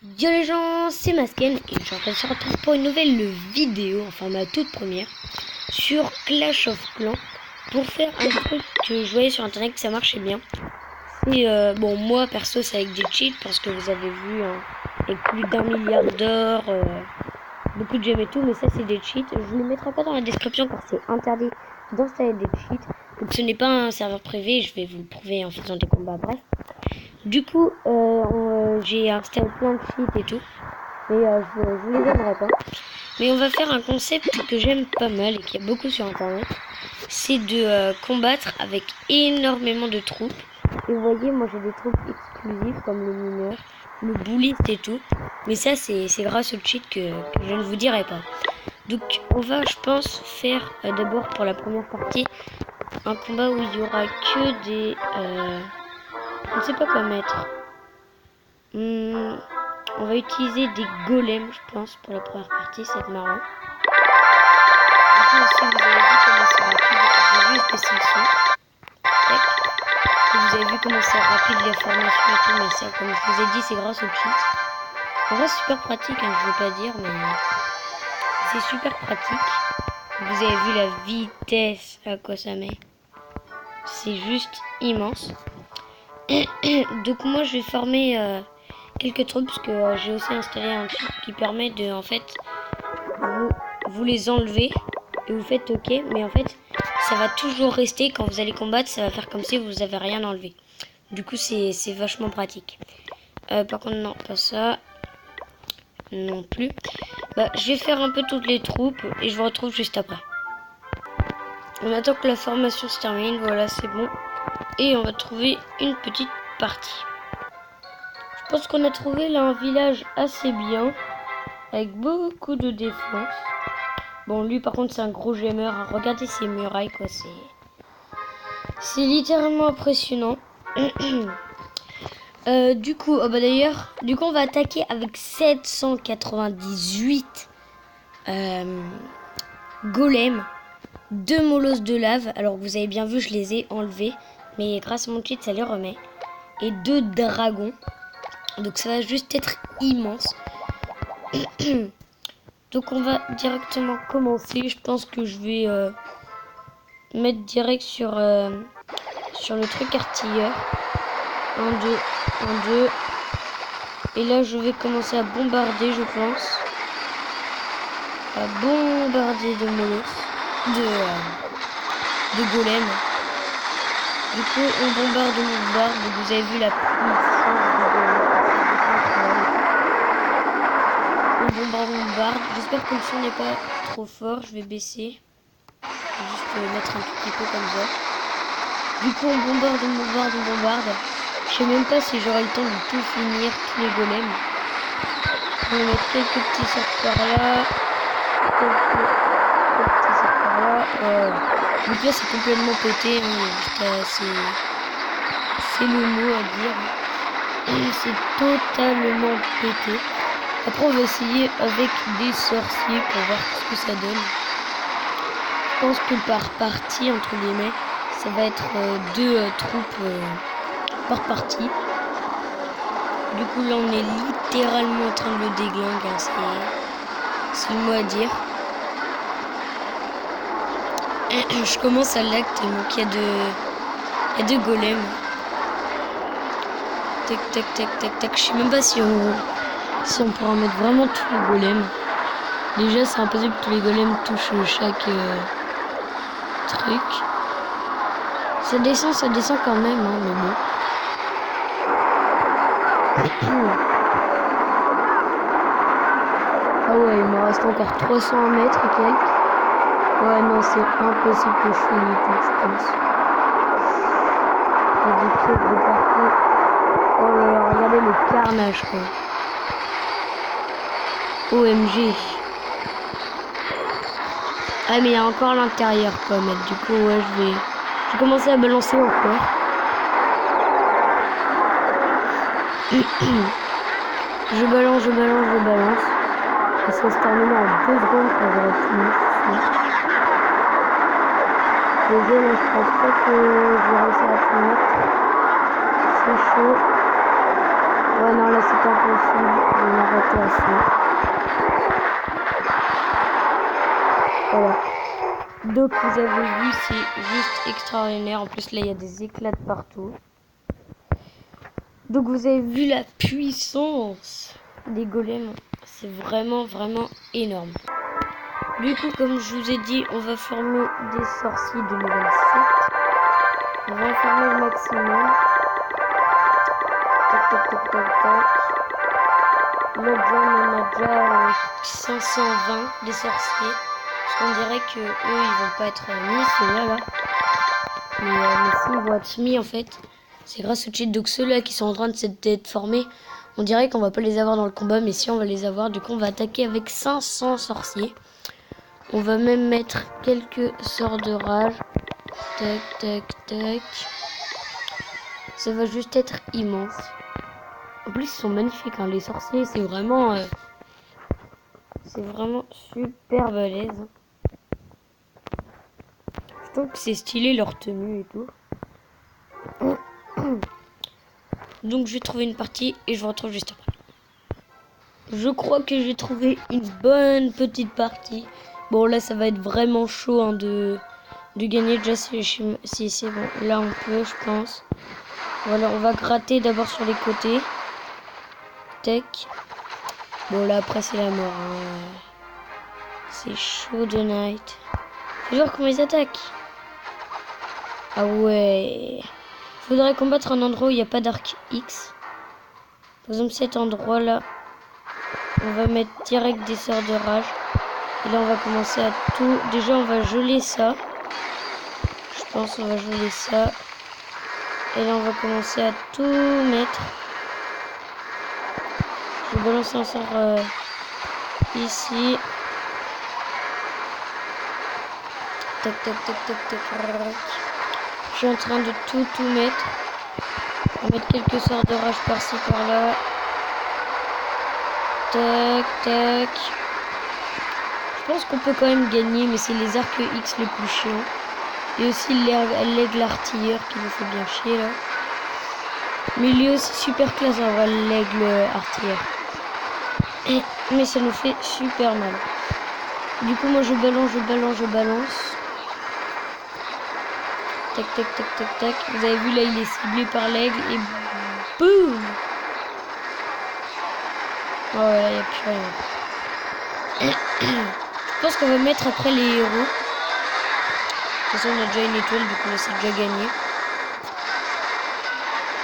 Yo les gens, c'est Masken et je suis en train de se retrouver pour une nouvelle vidéo, enfin ma toute première, sur Clash of Clans pour faire un truc que je voyais sur internet que ça marchait bien. Et bon, moi perso c'est avec des cheats parce que vous avez vu, avec plus d'1 milliard d'or, beaucoup de gemmes et tout, mais ça c'est des cheats. Je vous les mettrai pas dans la description car c'est interdit d'installer des cheats. Donc ce n'est pas un serveur privé, je vais vous le prouver en faisant des combats, bref. Du coup, j'ai installé plein de cheats et tout. Mais je vous les donnerai pas. Mais on va faire un concept que j'aime pas mal et qu'il y a beaucoup sur internet. C'est de combattre avec énormément de troupes. Et vous voyez, moi j'ai des troupes exclusives comme le mineur, le bouliste et tout. Mais ça c'est grâce au cheat que je ne vous dirai pas. Donc on va, je pense, faire d'abord pour la première partie un combat où il y aura que des... je ne sais pas quoi mettre. On va utiliser des golems, je pense, pour la première partie, ça va être marrant. Du coup aussi, vous avez vu comment c'est rapide. Je vais juste baisser le son. Tac. Et vous avez vu comment c'est rapide la formation et tout, mais ça, comme je vous ai dit, c'est grâce au cheat. En vrai, c'est super pratique, hein, je veux pas dire, mais c'est super pratique. Vous avez vu la vitesse à quoi ça met. C'est juste immense. Donc moi, je vais former... quelques troupes parce que j'ai aussi installé un truc qui permet de en fait vous les enlever et vous faites ok, mais en fait ça va toujours rester quand vous allez combattre, ça va faire comme si vous avez rien enlevé. Du coup c'est vachement pratique. Par contre non, pas ça non plus. Je vais faire un peu toutes les troupes et je vous retrouve juste après. On attend que la formation se termine, voilà c'est bon, et on va trouver une petite partie. Je pense qu'on a trouvé là un village assez bien, avec beaucoup de défense. Bon, lui par contre c'est un gros gemeur. Regardez ces murailles quoi, c'est littéralement impressionnant. Du coup, d'ailleurs, on va attaquer avec 798 golems, 2 molosses de lave. Alors vous avez bien vu, je les ai enlevés, mais grâce à mon cheat ça les remet. Et 2 dragons. Donc ça va juste être immense. Donc on va directement commencer. Je pense que je vais mettre direct sur le truc artilleur. 1, 2, 1, 2. Et là je vais commencer à bombarder, je pense. À bombarder de molosses. De golems. Du coup on bombarde. Donc vous avez vu la puissance de golems. On bombarde. J'espère que le son n'est pas trop fort. Je vais baisser. Je vais juste mettre un tout petit peu comme ça. Du coup on bombarde. Je sais même pas si j'aurai le temps de tout finir, tous les golems. On va mettre quelques petits cercles par là. Quelques petits cercles par là. Donc là c'est complètement pété. C'est le mot à dire. C'est totalement pété. Après on va essayer avec des sorciers pour voir ce que ça donne. Je pense que par partie, entre guillemets, ça va être 2 troupes par partie. Du coup là on est littéralement en train de le déglinguer, hein, c'est le mot à dire. Je commence à lag tellement qu'il y a deux golems. Tac tac tac tac tac. Je sais même pas si on pourra mettre vraiment tous les golems. Déjà c'est impossible que tous les golems touchent chaque truc. Ça descend quand même, hein, mais bon. Ah ouais, il me reste encore 300 mètres et quelques. Ouais, non, c'est impossible que je finisse tout, je pense. Il y a des pièces de partout. Oh là là, regardez le carnage, quoi. OMG. Ah, mais il y a encore l'intérieur, quoi, mec. Du coup, ouais, je vais commencer à balancer encore. Je balance. Et ça va se terminer en 2 secondes quand j'aurai fini. Désolé, je pense pas que je vais réussir à tout mettre. C'est chaud. Ouais, non, là c'est impossible. Je vais m'arrêter à ça. Voilà. Donc vous avez vu, c'est juste extraordinaire. En plus là il y a des éclats de partout. Donc vous avez vu la puissance des golems. C'est vraiment énorme. Du coup comme je vous ai dit, on va former des sorciers de level 7. On va en former le maximum. Tac tac tac tac tac. Là déjà on a déjà 520 des sorciers. On dirait que eux ils vont pas être mis ceux-là là. Mais si ils vont être mis en fait. C'est grâce au cheat. Donc ceux-là qui sont en train d'être formés, on dirait qu'on va pas les avoir dans le combat, mais si on va les avoir. Du coup on va attaquer avec 500 sorciers. On va même mettre quelques sorts de rage. Tac tac tac. Ça va juste être immense. En plus ils sont magnifiques hein, les sorciers. C'est vraiment super balèze. Je trouve que c'est stylé leur tenue et tout. Donc je vais trouver une partie et je vous retrouve juste après. Je crois que j'ai trouvé une bonne petite partie. Bon là ça va être vraiment chaud hein, de gagner. Déjà si c'est bon. Là on peut je pense. Voilà on va gratter d'abord sur les côtés. Tac. Bon là après c'est la mort. Hein. C'est chaud de night. Faut voir comment ils attaquent. Ah ouais. Faudrait combattre un endroit où il n'y a pas d'arc X. Par exemple cet endroit là. On va mettre direct des sorts de rage. Et là on va commencer à tout. Déjà on va geler ça. Je pense on va geler ça. Et là on va commencer à tout mettre. Je vais balancer un sort ici. Tac tac tac tac tac. Je suis en train de tout mettre. On va mettre quelques sorts de rage par-ci par-là. Tac tac. Je pense qu'on peut quand même gagner, mais c'est les arcs X les plus chiants. Et aussi l'aigle artilleur qui nous fait bien chier là. Mais il est aussi super classe en vrai l'aigle artilleur. Mais ça nous fait super mal. Du coup moi je balance. Tac tac tac tac tac. Vous avez vu là il est ciblé par l'aigle et boum. Oh là il n'y a plus rien. Je pense qu'on va mettre après les héros. De toute façon on a déjà une étoile du coup c'est déjà gagné.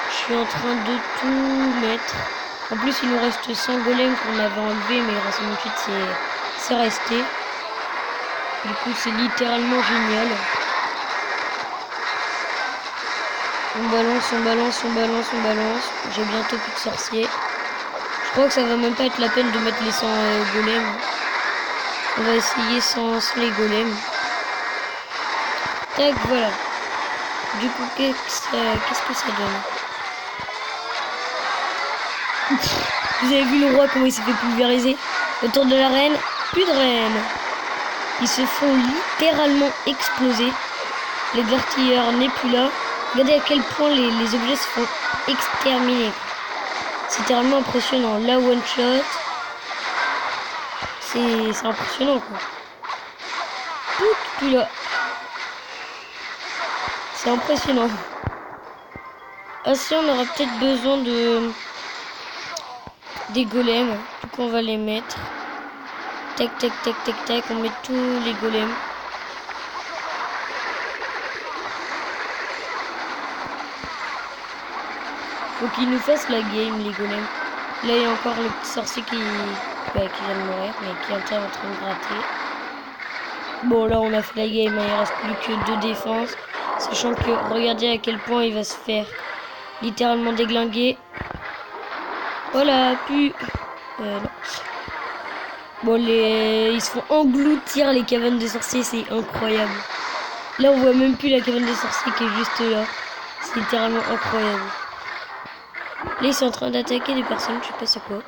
Je suis en train de tout mettre. En plus il nous reste 100 golems qu'on avait enlevé mais grâce à mon tweet c'est resté. Du coup c'est littéralement génial. On balance. J'ai bientôt plus de sorciers. Je crois que ça va même pas être la peine de mettre les 100 golems. On va essayer sans les golems. Tac, voilà. Du coup, qu'est-ce que ça donne? Vous avez vu le roi, comment il s'est fait pulvériser? Autour de la reine, plus de reine. Ils se font littéralement exploser. Les artilleurs n'est plus là. Regardez à quel point les objets se font exterminer. C'est littéralement impressionnant. La one shot. C'est impressionnant quoi. Puis là. C'est impressionnant. Ah si on aura peut-être besoin des golems. Du coup on va les mettre. Tac tac tac tac tac. On met tous les golems. Faut qu'ils nous fassent la game les golems. Là il y a encore le petit sorcier qui vient de mourir mais qui est en train de gratter. Bon là on a fait la game, il reste plus que 2 défenses. Sachant que regardez à quel point il va se faire littéralement déglinguer. Voilà, puis non. Bon ils se font engloutir les cavernes des sorciers, c'est incroyable. Là on voit même plus la caverne des sorciers qui est juste là. C'est littéralement incroyable. Là ils sont en train d'attaquer des personnes, je sais pas c'est quoi.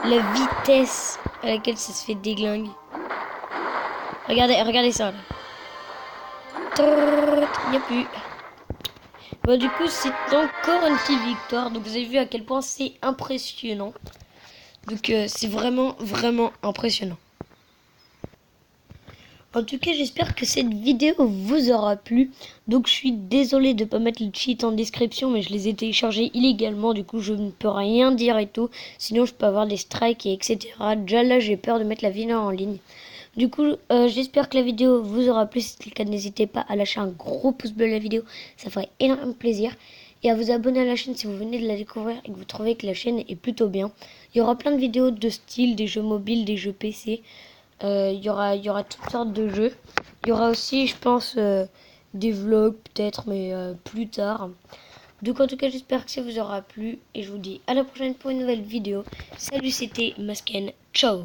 La vitesse à laquelle ça se fait déglinguer. Regardez ça là. Il n'y a plus. Bah, du coup, c'est encore une petite victoire. Donc, vous avez vu à quel point c'est impressionnant. Donc, c'est vraiment, vraiment impressionnant. En tout cas, j'espère que cette vidéo vous aura plu. Donc, je suis désolée de ne pas mettre les cheats en description, mais je les ai téléchargés illégalement. Du coup, je ne peux rien dire et tout. Sinon, je peux avoir des strikes et etc. Déjà là, j'ai peur de mettre la vidéo en ligne. Du coup, j'espère que la vidéo vous aura plu. Si c'est le cas, n'hésitez pas à lâcher un gros pouce bleu à la vidéo. Ça ferait énormément plaisir. Et à vous abonner à la chaîne si vous venez de la découvrir et que vous trouvez que la chaîne est plutôt bien. Il y aura plein de vidéos de style, des jeux mobiles, des jeux PC. Il y aura toutes sortes de jeux. Il y aura aussi, je pense, des vlogs peut-être, mais plus tard. Donc en tout cas, j'espère que ça vous aura plu. Et je vous dis à la prochaine pour une nouvelle vidéo. Salut, c'était Masken. Ciao.